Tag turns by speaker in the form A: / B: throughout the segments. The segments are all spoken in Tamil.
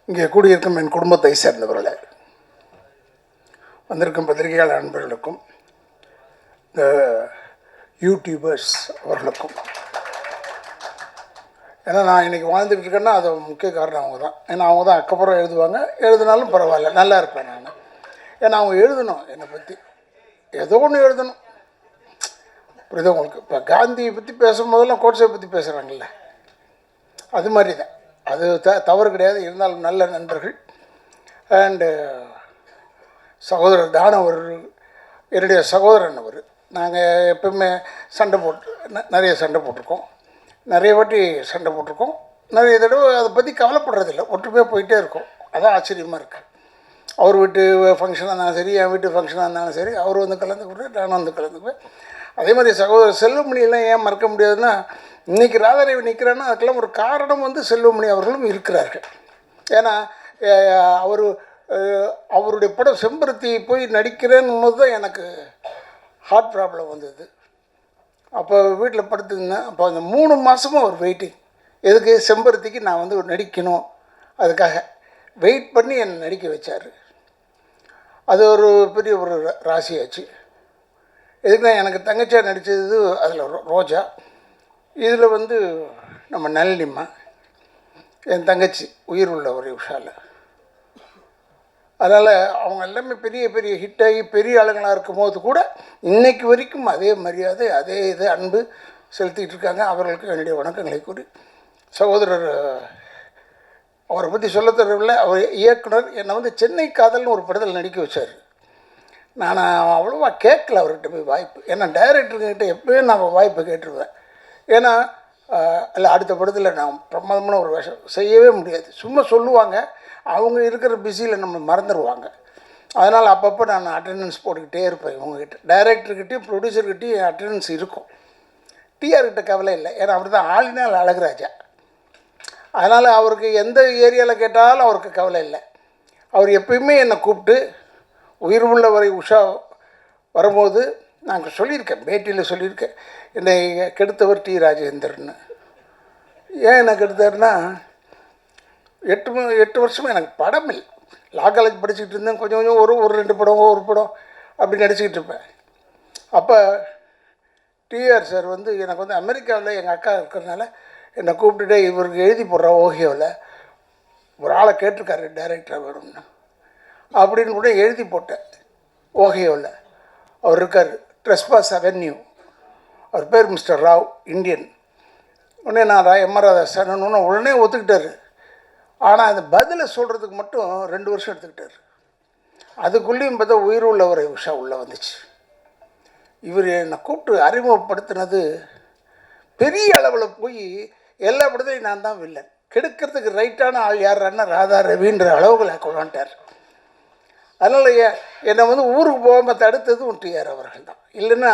A: இங்கே கூடியிருக்கும் என் குடும்பத்தை சேர்ந்தவர்களே, வந்திருக்கும் பத்திரிகையாளர் நண்பர்களுக்கும் இந்த யூடியூபர்ஸ் அவர்களுக்கும், ஏன்னா நான் இன்றைக்கி வாழ்ந்துக்கிட்டு இருக்கேன்னா அது முக்கிய காரணம் அவங்க தான். ஏன்னா அவங்க தான் அக்கப்புறம் எழுதுவாங்க, எழுதினாலும் பரவாயில்ல, நல்லா இருப்பேன் நான். ஏன்னா அவங்க எழுதணும், என்னை பற்றி ஏதோ ஒன்று எழுதணும். புரியுது உங்களுக்கு? இப்போ காந்தியை பற்றி பேசும்போதெல்லாம் கோட்ஸை பற்றி பேசுகிறாங்கல்ல, அது மாதிரி தான். அது தவறு கிடையாது. இருந்தாலும் நல்ல நண்பர்கள். அண்டு சகோதரர் தான அவர் என்னுடைய சகோதரன். அவர் நாங்கள் எப்பவுமே சண்டை நிறைய சண்டை போட்டிருக்கோம், நிறைய வாட்டி சண்டை போட்டிருக்கோம், நிறைய தடவை அதை பற்றி கவலைப்படுறதில்லை, ஒற்றுமையாக போயிட்டே இருக்கோம். அதான் ஆச்சரியமாக இருக்குது. அவர் வீட்டு ஃபங்க்ஷனாக இருந்தாலும் சரி, என் வீட்டு ஃபங்க்ஷனாக இருந்தாலும் சரி, அவர் வந்து கலந்துக்குவேன், நானும் வந்து கலந்துக்குவேன். அதே மாதிரி சகோதரர் செல்வமணியெல்லாம் ஏன் மறக்க முடியாதுன்னா, இன்றைக்கி ராதாரவி நிற்கிறான்னா அதுக்கெல்லாம் ஒரு காரணம் வந்து செல்வமணி அவர்களும் இருக்கிறார்கள். ஏன்னா அவருடைய படம் செம்பருத்தி போய் நடிக்கிறேன்னும் போது தான் எனக்கு ஹார்ட் ப்ராப்ளம் வந்தது. அப்போ வீட்டில் படுத்துருந்தேன். அப்போ அந்த 3 மாதமும் அவர் வெயிட்டிங். எதுக்கு? செம்பருத்திக்கு நான் வந்து நடிக்கணும், அதுக்காக வெயிட் பண்ணி என்னை நடிக்க வச்சார். அது ஒரு பெரிய ஒரு ராசியாச்சு. எதுக்குன்னா, எனக்கு தங்கச்சியாக நடித்தது அதில் ரோஜா, இதில் வந்து நம்ம நளினிம்மா, என் தங்கச்சி உயிர் உள்ள ஒரு விஷால். அதனால் அவங்க எல்லாமே பெரிய பெரிய ஹிட்டாகி பெரிய ஆளுங்களாக இருக்கும்போது கூட இன்றைக்கு வரைக்கும் அதே மரியாதை, அதே இது அன்பு செலுத்திக்கிட்டு இருக்காங்க. அவர்களுக்கு என்னுடைய வணக்கங்களை கூறி, சகோதரர் அவரை பற்றி சொல்ல தரவில்லை. அவர் இயக்குனர் என்னை வந்து சென்னை காதல்னு ஒரு படத்தில் நடிக்க வச்சார். நான் அவ்வளோவா கேட்கல அவர்கிட்ட போய் வாய்ப்பு. ஏன்னா டைரக்டர்கிட்ட எப்போயும் நான் வாய்ப்பு கேட்டுருவேன். ஏன்னா இல்லை, அடுத்த படத்தில் நான் பிரமாதமான ஒரு வேஷம் செய்யவே முடியாது. சும்மா சொல்லுவாங்க, அவங்க இருக்கிற பிஸியில் நம்ம மறந்துடுவாங்க. அதனால் அப்பப்போ நான் அட்டெண்டன்ஸ் போட்டுக்கிட்டே இருப்பேன். இவங்ககிட்ட டைரக்டர்கிட்டையும் ப்ரொடியூசர்கிட்டையும் அட்டெண்டன்ஸ் இருக்கும். டிஆர்கிட்ட கவலை இல்லை, ஏன்னா அவர் தான் ஆளினால் அழகுராஜா. அதனால் அவருக்கு எந்த ஏரியாவில் கேட்டாலும் அவருக்கு கவலை இல்லை. அவர் எப்பயுமே என்னை கூப்பிட்டு, உயிர் உள்ள வரை உஷா வரும்போது நாங்கள் சொல்லியிருக்கேன், பேட்டியில் சொல்லியிருக்கேன், என்னை கெடுத்தவர் டி ராஜேந்தர்னு. ஏன் என்னை கெடுத்தாருன்னா, 8 வருஷமாக எனக்கு படம் இல்லை. லா காலேஜ் படிச்சுக்கிட்டு இருந்தேன். கொஞ்சம் கொஞ்சம் ஒரு 2 படம் ஒரு படம் அப்படி நடிச்சுக்கிட்டு இருப்பேன். அப்போ டிஆர் சார் வந்து எனக்கு வந்து அமெரிக்காவில் எங்கள் அக்கா இருக்கிறதுனால என்னை கூப்பிட்டுட்டு, இவருக்கு எழுதி போடுற ஓஹியோவில் ஒரு ஆளை கேட்டிருக்காரு டைரக்டராக வேணும்னு அப்படின்னு கூட எழுதி போட்டேன். ஓஹியோவில் அவர் இருக்கார், ட்ரெஸ்பாஸ் அவென்யூ. அவர் பேர் மிஸ்டர் ராவ், இந்தியன். உடனே நான் எம்.ஆர். ராதாசன்னு உடனே ஒத்துக்கிட்டார். ஆனால் அந்த பதிலை சொல்கிறதுக்கு மட்டும் 2 வருஷம் எடுத்துக்கிட்டார். அதுக்குள்ளேயும் பார்த்தா உயிர் உள்ள ஒரு உஷா உள்ளே வந்துச்சு. இவர் என்னை கூப்பிட்டு அறிமுகப்படுத்தினது பெரிய அளவில் போய் எல்லா படத்துலையும் நான் தான் வில்லன். கெடுக்கிறதுக்கு ரைட்டான ஆள் யாருன்னா ராதா ரவின்ற அளவுகளை கொண்டாண்டார். அதனால் என்னை வந்து ஊருக்கு போகாமல் தடுத்ததும் டிஆர் அவர்கள் தான். இல்லைன்னா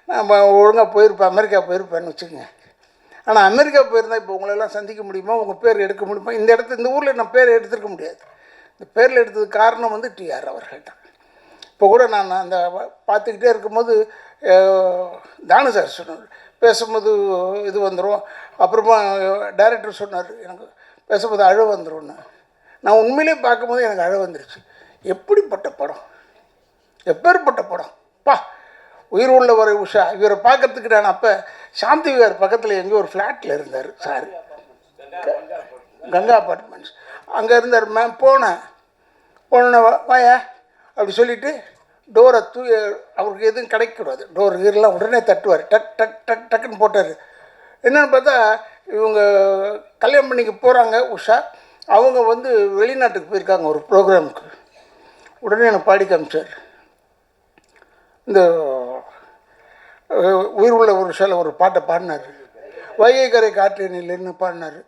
A: நான் ஒழுங்காக போயிருப்பேன், அமெரிக்கா போயிருப்பேன்னு வச்சுக்கோங்க. ஆனால் அமெரிக்கா போயிருந்தால் இப்போ உங்களெல்லாம் சந்திக்க முடியுமா, உங்கள் பேர் எடுக்க முடியுமா? இந்த ஊரில் நான் பேர் எடுத்துருக்க முடியாது. இந்த பேரில் எடுத்ததுக்கு காரணம் வந்து டிஆர் அவர்கள் தான். இப்போ கூட நான் அந்த பார்த்துக்கிட்டே இருக்கும்போது தானு சார் சொன்னார், பேசும்போது இது வந்துடும். அப்புறமா டைரக்டர் சொன்னார், எனக்கு பேசும்போது அழ வந்துடும்னு. நான் உண்மையிலே பார்க்கும்போது எனக்கு அழ வந்துருச்சு. எப்படிப்பட்ட படம், எப்பேற்பட்ட படம் பா! உயிர் உள்ள வரை உஷா. இவரை பார்க்கறதுக்கு நான் அப்போ சாந்தி விகார் பக்கத்தில் எங்கேயோ ஒரு ஃப்ளாட்டில் இருந்தார் சார், கங்கா அப்பார்ட்மெண்ட்ஸ், அங்கே இருந்தார். மேம் போனேன் வாயா அப்படி சொல்லிவிட்டு டோரை அவருக்கு எதுவும் கிடைக்கூடாது, டோர் கீரெலாம் உடனே தட்டுவார். டக் டக் டக் டக்குன்னு போட்டார். என்னென்னு பார்த்தா இவங்க கல்யாணம் பண்ணிக்க போகிறாங்க உஷா. அவங்க வந்து வெளிநாட்டுக்கு போயிருக்காங்க ஒரு ப்ரோக்ராமுக்கு. உடனே எனக்கு பாடி காமிச்சார். இந்த உயிர் உள்ள ஒரு ஷோல ஒரு பாட்டை பாடினார், வைகை கரை காற்று நிலைன்னு பாடினார்.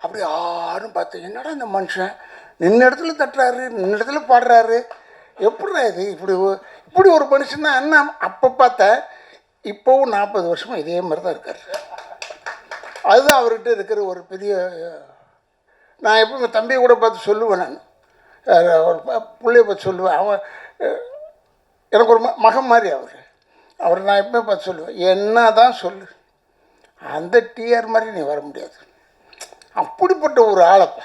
A: அப்படி யாரும் பார்த்தேன், என்னடா இந்த மனுஷன் நின்ன இடத்துல தட்டுறாரு, நின்ன இடத்துல பாடுறாரு, எப்படிடா இது இப்படி ஒரு மனுஷன்னா என்ன? அப்போ பார்த்தேன். இப்போவும் 40 வருஷமாக இதே மாதிரி தான் இருக்கார். அதுதான் அவர்கிட்ட இருக்கிற ஒரு பெரிய. நான் எப்போ தம்பியை கூட பார்த்து சொல்லுவேன், நான் ஒரு பிள்ளைய பார்த்து சொல்லுவேன், அவன் எனக்கு ஒரு மகன் மாதிரி அவர் நான் எப்போ பார்த்து சொல்லுவேன், என்ன தான் சொல்லு, அந்த டிஆர் மாதிரி நீ வர முடியாது, அப்படிப்பட்ட ஒரு ஆளப்பா.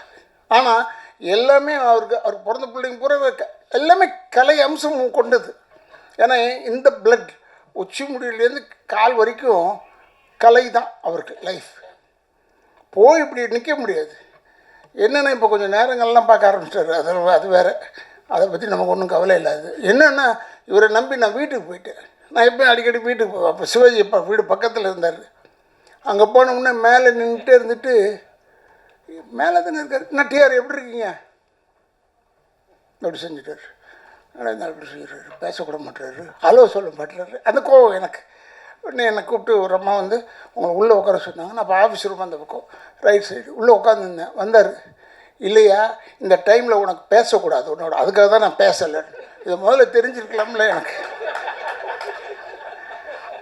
A: ஆனால் எல்லாமே அவர் பிறந்த பிள்ளைங்க பூரா எல்லாமே கலை அம்சம் கொண்டது. ஏன்னா இந்த பிளட் உச்சி முடியிலேருந்து கால் வரைக்கும் கலை தான் அவருக்கு லைஃப். போய் இப்படி நிற்க முடியாது. என்னென்னா இப்போ கொஞ்சம் நேரங்கள்லாம் பார்க்க ஆரம்பிச்சிட்டாரு. அது வேறு, அதை பற்றி நமக்கு ஒன்றும் கவலை இல்லாது. என்னென்னா இவரை நம்பி நான் வீட்டுக்கு போயிட்டேன். நான் எப்போயும் அடிக்கடி வீட்டுக்கு போவேன். அப்போ சிவாஜி அப்பா வீடு பக்கத்தில் இருந்தார். அங்கே போனோம்னா மேலே நின்றுட்டே இருந்துட்டு, மேலே தானே இருக்கார், நான் டிஆர் எப்படி இருக்கீங்க அப்படி செஞ்சுட்டார். அப்படி செய்கிறாரு, பேசக்கூட மாட்டுறாரு, ஹலோ சொல்ல மாட்டுறாரு. அந்த கோவம் எனக்கு. உடனே என்னை கூப்பிட்டு ஒரு அம்மா வந்து உங்களை உள்ளே உட்கார சொன்னாங்க. நான் இப்போ ஆஃபீஸ் ரூம் அந்த பக்கம் ரைட் சைடு உள்ளே உட்காந்துருந்தேன். வந்தார். இல்லையா, இந்த டைமில் உனக்கு பேசக்கூடாது உன்னோட, அதுக்காக தான் நான் பேசலை. இதை முதல்ல தெரிஞ்சிருக்கலாம்ல எனக்கு.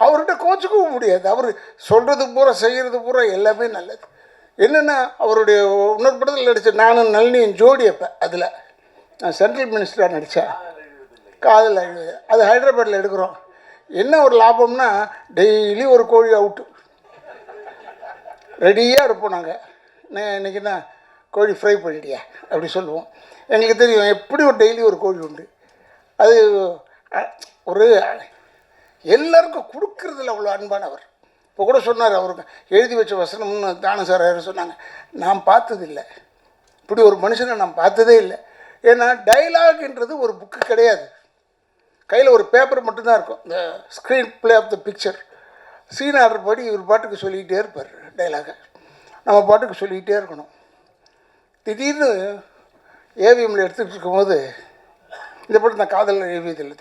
A: அவர்கிட்ட கோச்சிக்கவும் முடியாது. அவர் சொல்கிறது பூரா செய்கிறது பூரா எல்லாமே நல்லது. என்னென்னா அவருடைய இன்னொரு படத்தில் நடித்தேன் நானும் நளினியும் ஜோடி. அப்போ அதில் நான் சென்ட்ரல் மினிஸ்டராக நடித்தேன். காதல் அது ஹைதராபாத்தில் எடுக்கிறோம். என்ன ஒரு லாபம்னா டெய்லி ஒரு கோழி அவுட்டு ரெடியாக இருப்போம். நாங்கள் இன்றைக்கி என்ன கோழி ஃப்ரை பண்ணிட்டியா அப்படி சொல்லுவோம். எங்களுக்கு தெரியும் எப்படி ஒரு டெய்லி ஒரு கோழி உண்டு. அது ஒரு எல்லாருக்கும் கொடுக்கறதில்ல அவ்வளோ அன்பானவர். இப்போ கூட சொன்னார், அவருக்கு எழுதி வச்ச வசனம்னு தானு சார் சொன்னாங்க. நான் பார்த்ததில்லை இப்படி ஒரு மனுஷனை, நான் பார்த்ததே இல்லை. ஏன்னா டைலாக்ன்றது ஒரு புக்கு கிடையாது. கையில் ஒரு பேப்பர் மட்டும்தான் இருக்கும், இந்த screenplay of the picture. Scene order படி இவர் பாட்டுக்கு சொல்லிக்கிட்டே இருப்பார் டைலாகை. நம்ம பாட்டுக்கு சொல்லிக்கிட்டே இருக்கணும். திடீர்னு ஏவிஎம்மில் எடுத்துகிட்டு இருக்கும்போது, இந்த படம் நான் காதல் ஏவியத்தில்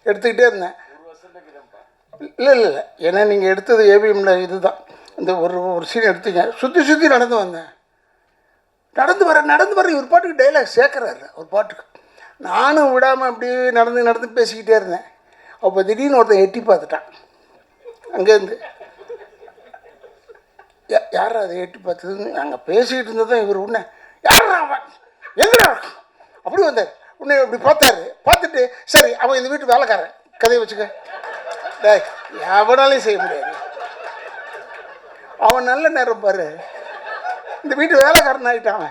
A: எடுத்துக்கிட்டே இருந்தேன். இல்லை ஏன்னா நீங்கள் எடுத்தது ஏவிஎம்மில் இது தான். இந்த ஒரு சீன் எடுத்தீங்க, சுற்றி நடந்து வந்தேன். நடந்து வர இவர் பாட்டுக்கு டைலாக் சேர்க்குறாரு. ஒரு பாட்டுக்கு நானும் விடாமல் அப்படியே நடந்து பேசிக்கிட்டே இருந்தேன். அப்போ திடீர்னு ஒருத்தன் எட்டி பார்த்துட்டான் அங்கேருந்து. யார் அதை எட்டி பார்த்ததுன்னு நாங்கள் பேசிக்கிட்டு இருந்ததான் இவர் உடனே யார் அவன் எங்கடா அப்படி வந்தார். உடனே இப்படி பார்த்துட்டு சரி அவன் இந்த வீட்டு வேலைக்காரன் கதையை வச்சுக்க, எவனாலையும் செய்ய முடியாது. அவன் நல்ல நேரம் பாரு, இந்த வீட்டு வேலைக்காரன் ஆகிட்டான்.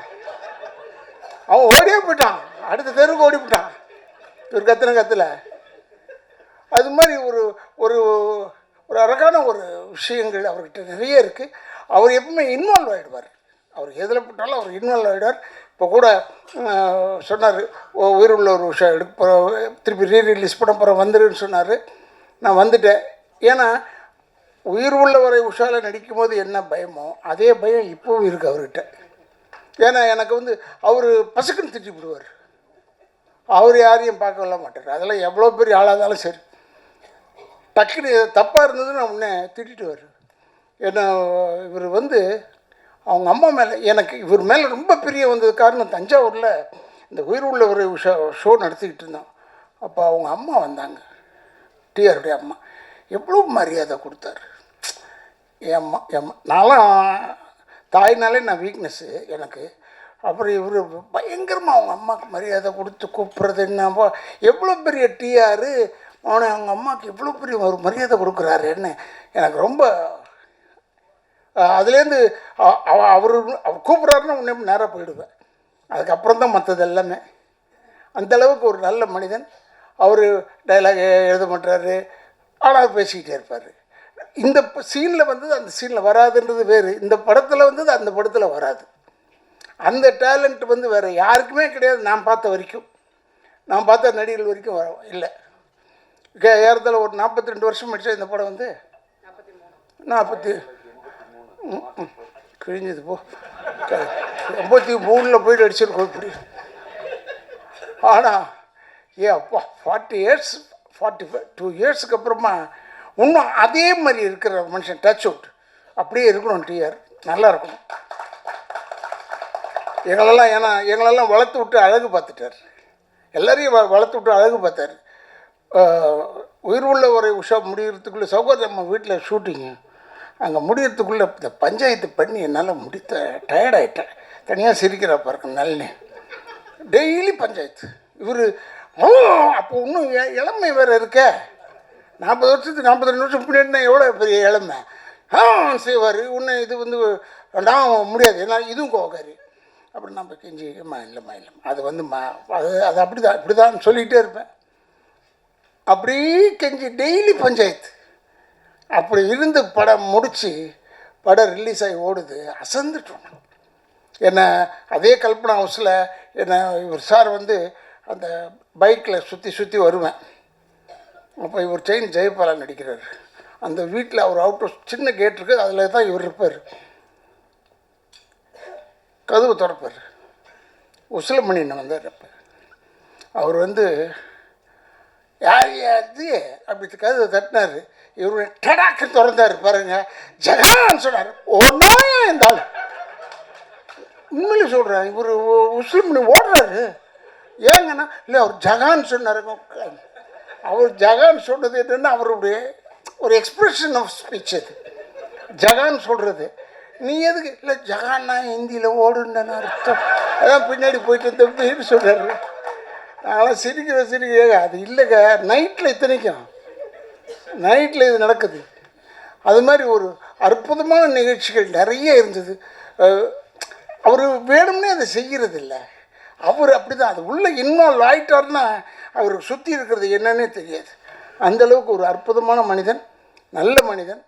A: அவன் ஓடியே போயிட்டான், அடுத்த தெருவுக்கு ஓடி போயிட்டான். ஒரு கத்துல அது மாதிரி ஒரு ஒரு ஒரு அழகான ஒரு விஷயங்கள் அவர்கிட்ட நிறைய இருக்குது. அவர் எப்பவுமே இன்வால்வ் ஆகிடுவார். அவர் எதில் போட்டாலும் அவர் இன்வால்வ் ஆகிடுவார். இப்போ கூட சொன்னார், உயிர் உள்ள ஒரு விஷயம் எடுக்க போகிற, திருப்பி ரீரிலீஸ் பண்ண போகிற வந்துருன்னு சொன்னார். நான் வந்துட்டேன். ஏன்னா உயிர் உள்ளவரை உஷாவில் நடிக்கும் போது என்ன பயமோ அதே பயம் இப்போவும் இருக்குது அவர்கிட்ட. ஏன்னா எனக்கு வந்து அவர் பசுக்குன்னு திட்டி விடுவார். அவர் யாரையும் பார்க்கல மாட்டார். அதெல்லாம் எவ்வளோ பெரிய ஆளாக இருந்தாலும் சரி, டக்குன்னு தப்பாக இருந்ததுன்னு உடனே திட்டிட்டு வர்றார். ஏன்னா இவர் வந்து அவங்க அம்மா மேலே எனக்கு இவர் மேலே ரொம்ப பிரிய வந்தது காரணம், தஞ்சாவூரில் இந்த உயிர் உள்ளவரை ஷோ நடத்திக்கிட்டு இருந்தோம். அப்போ அவங்க அம்மா வந்தாங்க, டிஆருடைய அம்மா. எவ்வளோ மரியாதை கொடுத்தாரு என் அம்மா. நான்லாம் தாய்னாலே நான் வீக்னஸ்ஸு எனக்கு. அப்புறம் இவர் பயங்கரமாக அவங்க அம்மாவுக்கு மரியாதை கொடுத்து கூப்பிட்றது என்னப்போ, எவ்வளோ பெரிய டிஆர் அவனை அவங்க அம்மாவுக்கு எவ்வளோ பெரிய ஒரு மரியாதை கொடுக்குறாருன்னு எனக்கு ரொம்ப. அதுலேருந்து அவர் கூப்பிட்றாருன்னா உடனே நேராக போயிடுவேன். அதுக்கப்புறம் தான் மற்றது எல்லாமே. அந்தளவுக்கு ஒரு நல்ல மனிதன். அவர் டைலாக் எழுத மாட்டார், ஆனால் பேசிக்கிட்டே இருப்பார். இந்த சீனில் வந்தது அந்த சீனில் வராதுன்றது வேறு, இந்த படத்தில் வந்தது அந்த படத்தில் வராது. அந்த டேலண்ட் வந்து வேறு யாருக்குமே கிடையாது. நான் பார்த்த வரைக்கும், நான் பார்த்த நடிகர்கள் வரைக்கும் இல்லை. ஏறத்தில் ஒரு 42 வருஷம் ஆயிடுச்சா இந்த படம் வந்து 40 கிழிஞ்சது போ 83 போயிட்டு அடிச்சிருக்கோம் இப்படி. ஆனால் அப்பா 40 இயர்ஸ் 42 இயர்ஸுக்கு அப்புறமா இன்னும் அதே மாதிரி இருக்கிற மனுஷன் டச் அவுட் அப்படியே இருக்கணும். டிஆர் நல்லா இருக்கணும். எங்களெல்லாம் வளர்த்து விட்டு அழகு பார்த்துட்டார். எல்லாரையும் வளர்த்து விட்டு அழகு பார்த்தார். உயிர் உள்ள ஒரு உஷா முடிகிறதுக்குள்ளே சௌகரியம் நம்ம வீட்டில் ஷூட்டிங்கு அங்கே முடிகிறதுக்குள்ளே இந்த பஞ்சாயத்து பண்ணி என்னால் டயர்டாயிட்டேன். தனியாக சிரிக்கிறா பாருங்க நல்ல டெய்லி பஞ்சாயத்து. இவர் அப்போ இன்னும் இளமை வேறு இருக்க, 40 வருஷத்துக்கு 42 வருஷம் பின்னாடினா எவ்வளோ பெரிய இளமை செய்வார். இன்னும் இது வந்து நான் முடியாது, ஏன்னா இதுவும் கோவக்காரி. அப்படி நான் போய் கெஞ்சி இல்லைம்மா அது வந்து அது அது அப்படி தான் இப்படி தான் சொல்லிகிட்டே இருப்பேன். அப்படி கெஞ்சி டெய்லி பஞ்சாயத்து. அப்படி இருந்து படம் முடித்து படம் ரிலீஸ் ஆகி ஓடுது. அசந்துட்டோம். என்னை அதே கல்பனா ஹவுஸில் என்னை இவர் சார் வந்து அந்த பைக்கில் சுற்றி வருவேன். அப்போ இவர் செயின் ஜெயபாலா நடிக்கிறார். அந்த வீட்டில் அவர் அவுட் ஹவுஸ் சின்ன கேட் இருக்குது, அதில் தான் இவர் இருப்பார். கதவு திறப்பார். உசிலமணின்னு வந்தார். அப்போ அவர் வந்து யார் அது அப்படி கதவை தட்டினார். இவர் டடாக்கு திறந்தார். பாருங்க, ஜெகான்னு சொன்னார். ஒன்றா இருந்தால் உண்மையிலே சொல்கிறேன், இவர் உசிலமணி ஓடுறாரு. ஏங்கன்னா இல்லை அவர் ஜகான்னு சொன்னார். அவர் ஜகான்னு சொன்னது என்னென்னா அவருடைய ஒரு எக்ஸ்பிரஷன் ஆஃப் ஸ்பீச். அது ஜகான்னு சொல்கிறது. நீ எதுக்கு இல்லை ஜகான்னா ஹிந்தியில் ஓடுன்னு அர்த்தம். அதான் பின்னாடி போயிட்டு தம்பின்னு சொல்கிறாரு. நாங்களாம் சிரிக்க அது இல்லைங்க. நைட்டில் இத்தனைக்கும் நைட்டில் இது நடக்குது. அது மாதிரி ஒரு அற்புதமான நிகழ்ச்சிகள் நிறைய இருந்தது. அவர் வேணும்னே அதை செய்கிறது இல்லை. அவர் அப்படி தான் அது உள்ளே இன்வால்வ் ஆகிட்டார்னா அவர் சுற்றி இருக்கிறது என்னன்னே தெரியாது. அந்தளவுக்கு ஒரு அற்புதமான மனிதன், நல்ல மனிதன்,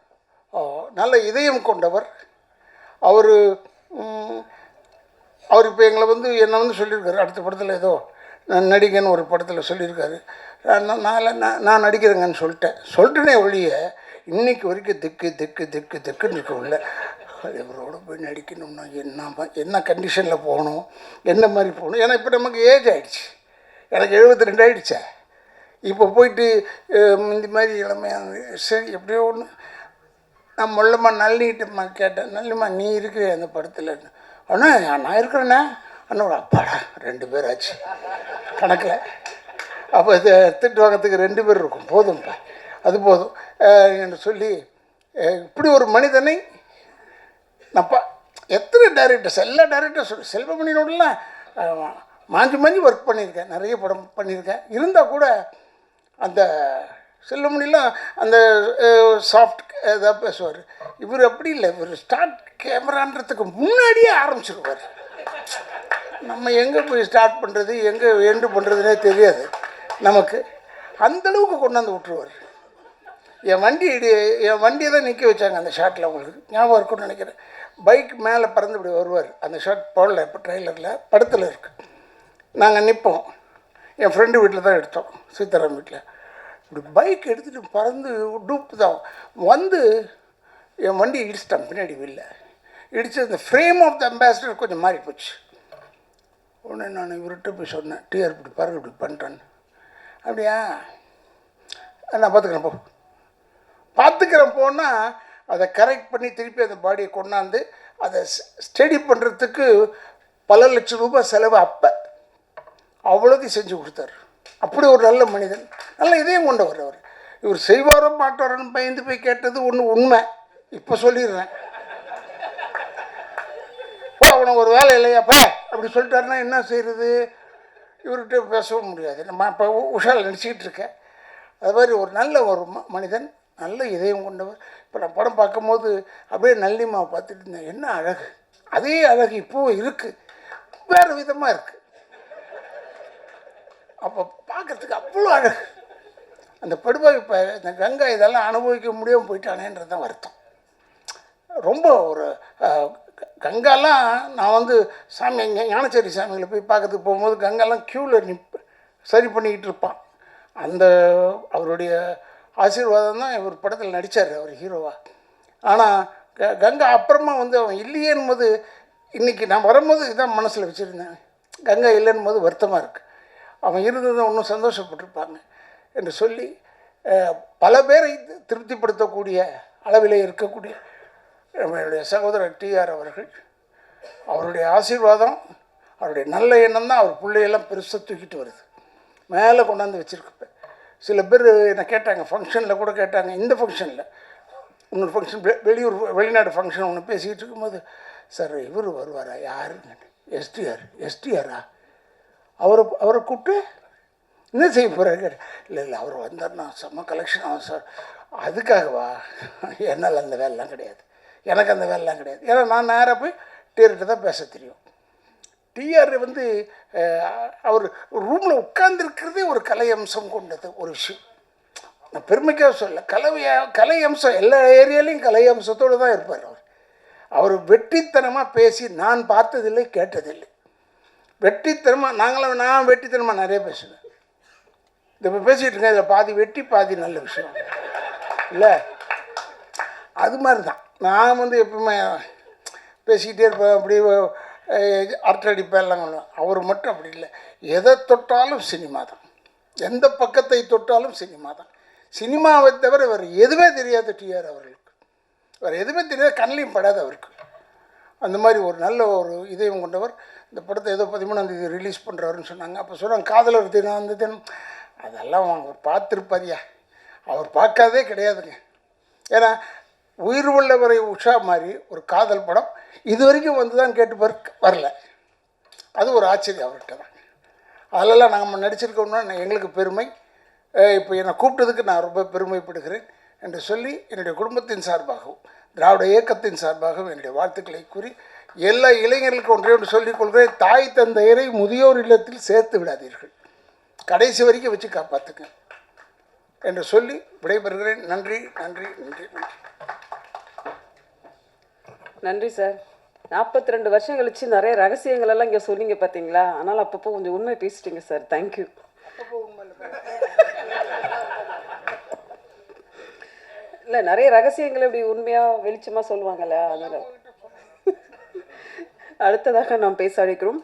A: நல்ல இதயம் கொண்டவர். அவர் இப்போ எங்களை வந்து என்னை வந்து சொல்லியிருக்காரு. அடுத்த படத்தில் ஏதோ நடிகன்னு ஒரு படத்தில் சொல்லியிருக்காரு. நான் நடிக்கிறேங்கன்னு சொல்லிட்டேனே ஒழிய இன்றைக்கி வரைக்கும் திக்குன்னு இருக்க உள்ள இவரோட போய் நடிக்கணும்னா என்ன கண்டிஷனில் போகணும், என்ன மாதிரி போகணும். ஏன்னா இப்போ நமக்கு ஏஜ் ஆகிடுச்சு. எனக்கு 72 ஆகிடுச்சே. இப்போ போயிட்டு இந்த மாதிரி இளமையான சரி எப்படியோ ஒன்று நான் மொல்லம்மா நல்லிகிட்டம்மா கேட்டேன். நல்லம்மா நீ இருக்கிற அந்த படத்தில் அண்ணா நான் இருக்கிறேண்ணே. அண்ணோட அப்பாடா 2 பேர் ஆச்சு கணக்கில். அப்போ இதை திட்டு வாங்கிறதுக்கு 2 பேர் இருக்கும், போதும்ப்பா அது போதும் என்று சொல்லி இப்படி ஒரு மனிதனை நப்பா எத்தனை டைரக்டர்ஸ் எல்லா டைரக்டர்ஸ் செல்வமணியோடலாம் மாஞ்சி ஒர்க் பண்ணியிருக்கேன், நிறைய படம் பண்ணியிருக்கேன். இருந்தால் கூட அந்த செல்வமணிலாம் அந்த சாஃப்ட் இதாக பேசுவார். இவர் அப்படி இல்லை. இவர் ஸ்டார்ட் கேமரான்றதுக்கு முன்னாடியே ஆரம்பிச்சிருவார். நம்ம எங்கே போய் ஸ்டார்ட் பண்ணுறது எங்கே எண்டு பண்ணுறதுனே தெரியாது நமக்கு. அந்தளவுக்கு கொண்டாந்து விட்டுருவார். என் வண்டியை தான் நிற்க வச்சாங்க அந்த ஷாட்டில். உங்களுக்கு ஞாபகம் இருக்குன்னு நினைக்கிறேன். பைக் மேலே பறந்து இப்படி வருவார். அந்த ஷாட் போடல இப்போ ட்ரெய்லரில், படத்தில் இருக்குது. நாங்கள் நிற்போம். என் ஃப்ரெண்டு வீட்டில் தான் எடுத்தோம், சீதாராம் வீட்டில். இப்படி பைக் எடுத்துகிட்டு பறந்து டூப்பு தான் வந்து என் வண்டி இடிச்சிட்டான் பின்னாடி வெளில. இடித்து அந்த ஃப்ரேம் ஆஃப் த அம்பாசிடர் கொஞ்சம் மாறி போச்சு. உடனே நான் இவர்கிட்ட போய் சொன்னேன், டிஆர் இப்படி பாருங்க இப்படி பண்ணுறேன்னு. அப்படியா நான் பார்த்துக்கிறேன் போனால் அதை கரெக்ட் பண்ணி திருப்பி அந்த பாடியை கொண்டாந்து அதை ஸ்டடி பண்ணுறதுக்கு பல லட்சம் ரூபாய் செலவு. அப்போ அவ்வளோதையும் செஞ்சு கொடுத்தாரு. அப்படி ஒரு நல்ல மனிதன், நல்ல இதயம் கொண்டவர் அவர். இவர் செய்வாரோ மாட்டாரோன்னு பயந்து போய் கேட்டது ஒன்று உண்மை. இப்போ சொல்லிடுறேன், அவனை ஒரு வேலை இல்லையாப்பா அப்படி சொல்லிட்டாருன்னா என்ன செய்கிறது? இவர்கிட்ட பேசவும் முடியாது. நம்ம இப்போ உஷாவில் நடிச்சிக்கிட்டு இருக்கேன். அது மாதிரி ஒரு நல்ல ஒரு மனிதன், நல்ல இதயம் கொண்டவர். இப்போ நான் படம் பார்க்கும்போது அப்படியே நல்லிமாவை பார்த்துட்டு இருந்தேன். என்ன அழகு! அதே அழகு இப்போவும் இருக்குது, வேறு விதமாக இருக்குது. அப்போ பார்க்குறதுக்கு அவ்வளோ அழகு. அந்த படுபாய் இப்போ இந்த கங்கா இதெல்லாம் அனுபவிக்க முடியாமல் போயிட்டானேன்றது தான் வருத்தம். ரொம்ப ஒரு கங்காலாம் நான் வந்து சாமி எங்கே ஞானச்சேரி சாமிகளை போய் பார்க்கறதுக்கு போகும்போது கங்காலாம் க்யூவில் சரி பண்ணிக்கிட்டு இருப்பான். அந்த அவருடைய ஆசீர்வாதம் தான் இவர் படத்தில் நடித்தார், அவர் ஹீரோவாக. ஆனால் கங்கா அப்புறமா வந்து அவன் இல்லையேன்னு போது இன்றைக்கி நான் வரும்போது இதான் மனசில் வச்சுருந்தேன். கங்கா இல்லைன்னு போது வருத்தமாக இருக்குது. அவன் இருந்ததை இன்னும் சந்தோஷப்பட்டிருப்பாங்க என்று சொல்லி பல பேரை திருப்திப்படுத்தக்கூடிய அளவிலே இருக்கக்கூடிய நம்மளுடைய சகோதரர் டிஆர் அவர்கள், அவருடைய ஆசீர்வாதம், அவருடைய நல்ல எண்ணம் தான் அவர் பிள்ளையெல்லாம் பெருசாக தூக்கிட்டு வருது, மேலே கொண்டாந்து வச்சுருக்கப்ப. சில பேர் என்னை கேட்டாங்க, ஃபங்க்ஷனில் கூட கேட்டாங்க. இந்த ஃபங்க்ஷனில் இன்னொரு ஃபங்க்ஷன், வெளிநாடு ஃபங்க்ஷன் ஒன்று பேசிக்கிட்டு இருக்கும்போது, சார் இவர் வருவாரா? யாருங்க? எஸ்டிஆரா? அவரை கூப்பிட்டு என்ன செய்ய போகிறாரு? இல்லை அவர் வந்தார்னா செம்ம கலெக்ஷன் ஆகும் சார். அதுக்காகவா? என்னால் அந்த வேலைலாம் கிடையாது, எனக்கு அந்த வேலைலாம் கிடையாது. ஏன்னா நான் நேராக போய் டீர்கிட்ட தான் பேச தெரியும். டிஆர் வந்து அவர் ரூமில் உட்கார்ந்துருக்கிறதே ஒரு கலை அம்சம் கொண்டது ஒரு விஷயம். நான் பெருமைக்காக சொல்ல, கலை அம்சம் எல்லா ஏரியாலையும் கலை அம்சத்தோடு தான் இருப்பார் அவர். அவர் வெற்றித்தனமாக பேசி நான் பார்த்ததில்லை, கேட்டதில்லை. வெற்றித்தனமாக நான் வெற்றித்தனமாக நிறைய பேசுவேன். இதை இப்போ பேசிகிட்டு இருக்கேன், இதில் பாதி வெட்டி பாதி நல்ல விஷயம் இல்லை. அது மாதிரி தான் நான் வந்து எப்பவுமே பேசிக்கிட்டே இருப்பேன், அப்படி அரட்டடிப்பேன் எல்லாம் பண்ணுவேன். அவர் மட்டும் அப்படி இல்லை, எதை தொட்டாலும் சினிமா தான், எந்த பக்கத்தை தொட்டாலும் சினிமா தான். சினிமாவை தவிர வேறு எதுவுமே தெரியாது டிஆர் அவர்களுக்கு, வேறு எதுவுமே தெரியாது, கண்ணிலையும் படாது அவருக்கு. அந்த மாதிரி ஒரு நல்ல ஒரு இதயம் கொண்டவர். இந்த படத்தை ஏதோ 13ஆம் தேதி ரிலீஸ் பண்ணுறாருன்னு சொன்னாங்க. அப்போ சொன்னாங்க காதலர் தினம் அந்த தினம், அதெல்லாம் அவர் பார்த்துருப்பாரியா, அவர் பார்க்காதே கிடையாதுங்க. ஏன்னா உயிர் உள்ளவரை உஷா மாதிரி ஒரு காதல் படம் இது வரைக்கும் வந்து தான் கேட்டு வரல. அது ஒரு ஆச்சரியம் அவர்கிட்ட தான். அதிலெல்லாம் நாங்கள் நடிச்சிருக்கோம்னா எங்களுக்கு பெருமை. இப்போ என்னை கூப்பிட்டதுக்கு நான் ரொம்ப பெருமைப்படுகிறேன் என்று சொல்லி என்னுடைய குடும்பத்தின் சார்பாகவும் திராவிட இயக்கத்தின் சார்பாகவும் என்னுடைய வாழ்த்துக்களை கூறி எல்லா இளைஞர்களுக்கும் ஒன்றே ஒன்று சொல்லிக் கொள்கிறேன், தாய் தந்தையரை முதியோர் இல்லத்தில் சேர்த்து விடாதீர்கள், கடைசி வரைக்கும் வச்சு காப்பாற்றுங்க என்று சொல்லி விடைபெறுகிறேன். நன்றி நன்றி நன்றி நன்றி.
B: நன்றி சார். 42 வருஷம் கழிச்சு நிறைய ரகசியங்கள் எல்லாம் இங்கே சொன்னீங்க பார்த்தீங்களா, ஆனால் அப்பப்போ கொஞ்சம் உண்மை பேசிட்டீங்க சார். தேங்க்யூ. இல்லை, நிறைய ரகசியங்கள் இப்படி உண்மையாக வெளிச்சமாக சொல்லுவாங்கல்ல, அதனால் அடுத்ததாக நாம் பேச அழைக்கிறோம்.